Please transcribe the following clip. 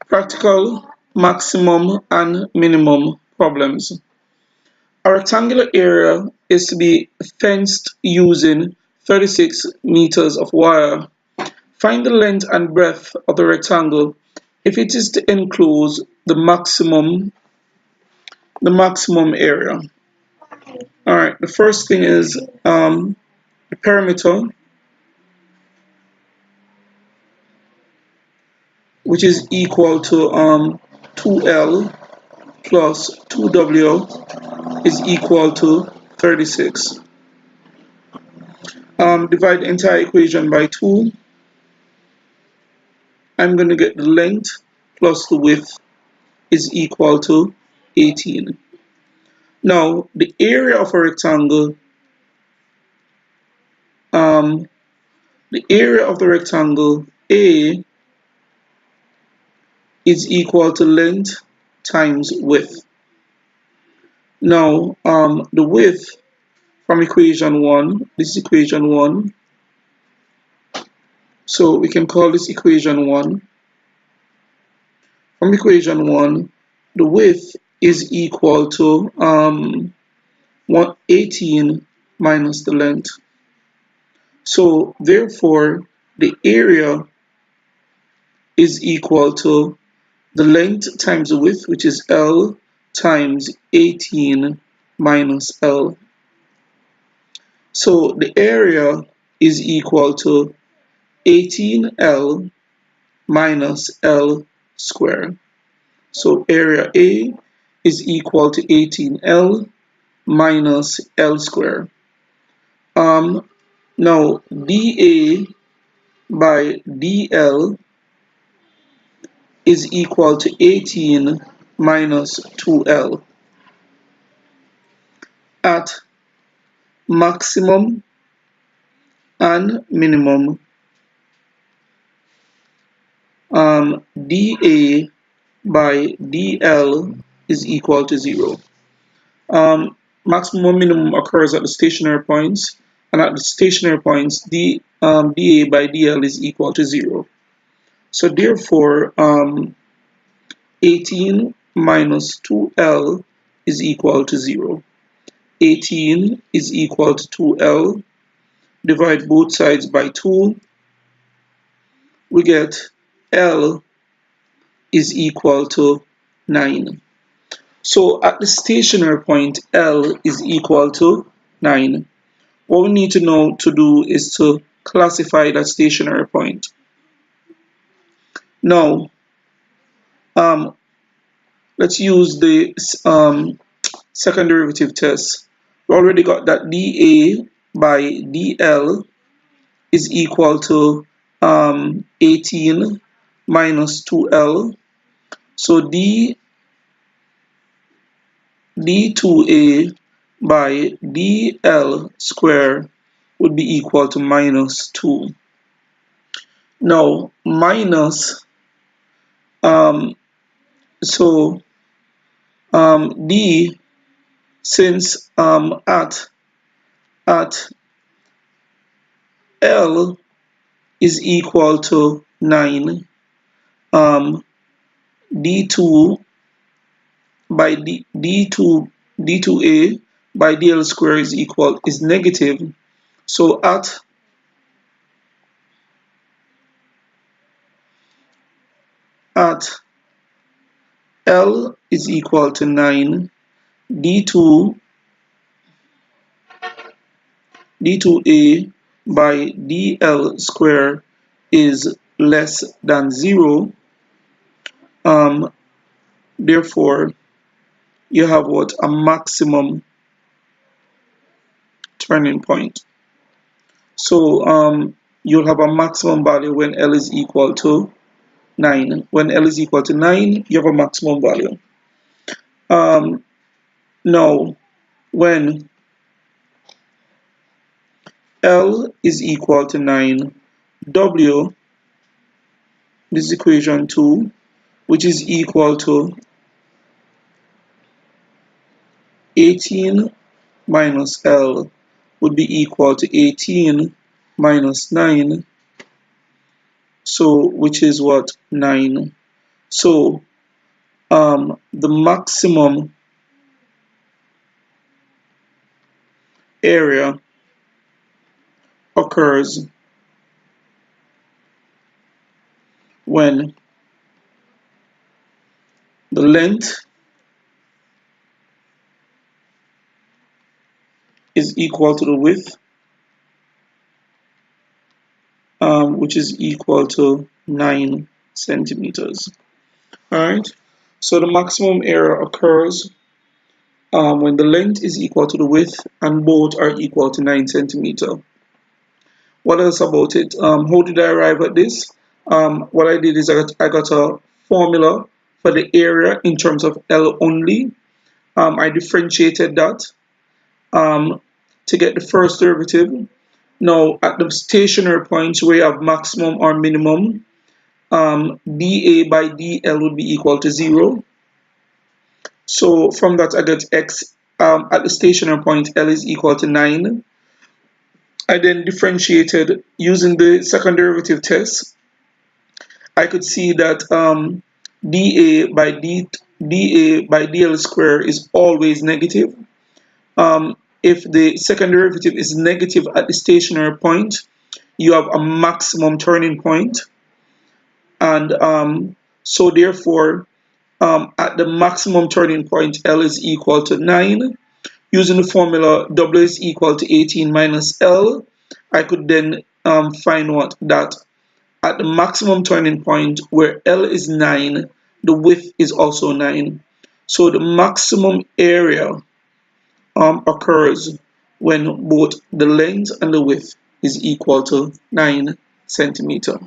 Practical maximum and minimum problems. A rectangular area is to be fenced using 36 meters of wire. Find the length and breadth of the rectangle if it is to enclose the maximum area. Alright, the first thing is the perimeter, which is equal to 2L plus 2W is equal to 36. Divide the entire equation by 2. I'm going to get the length plus the width is equal to 18. Now, the area of a rectangle, the area of the rectangle A is equal to length times width. Now, the width from equation 1, this is equation 1, so we can call this equation 1. From equation 1, the width is equal to 118 minus the length. So therefore, the area is equal to the length times the width, which is L times 18 minus L. So the area is equal to 18L minus L squared. So area A is equal to 18L minus L squared. Now dA by dL is equal to 18 minus 2L. At maximum and minimum, dA by dL is equal to 0. Maximum minimum occurs at the stationary points, and at the stationary points, dA by dL is equal to 0. So therefore, 18 minus 2L is equal to 0. 18 is equal to 2L. Divide both sides by 2. We get L is equal to 9. So at the stationary point, L is equal to 9. What we need to know to do is to classify that stationary point. Now, let's use the second derivative test. We already got that dA by dL is equal to 18 minus 2L. So d2A by dL square would be equal to minus 2. Now, minus, D, since at L is equal to 9, D2 by D2A by dL square is negative. So at L is equal to 9, D2A by dL square is less than 0. Therefore, you have what? A maximum turning point. So you'll have a maximum value when L is equal to 9. When L is equal to 9, you have a maximum value. Now, when L is equal to 9, W, this is equation 2, which is equal to 18 minus L would be equal to 18 minus 9, so which is what? 9. So the maximum area occurs when the length is equal to the width, which is equal to 9 centimeters. Alright, so the maximum area occurs when the length is equal to the width and both are equal to 9 centimeters. What else about it? How did I arrive at this? What I did is I got a formula for the area in terms of L only. I differentiated that to get the first derivative. Now, at the stationary points where you have maximum or minimum, dA by dL would be equal to 0. So from that, I get x at the stationary point, L is equal to 9. I then differentiated using the second derivative test. I could see that dA by dL square is always negative. If the second derivative is negative at the stationary point, you have a maximum turning point, and so therefore at the maximum turning point L is equal to 9. Using the formula W is equal to 18 minus L, I could then find what that at the maximum turning point where L is 9, the width is also 9. So the maximum area occurs when both the length and the width is equal to 9 centimeters.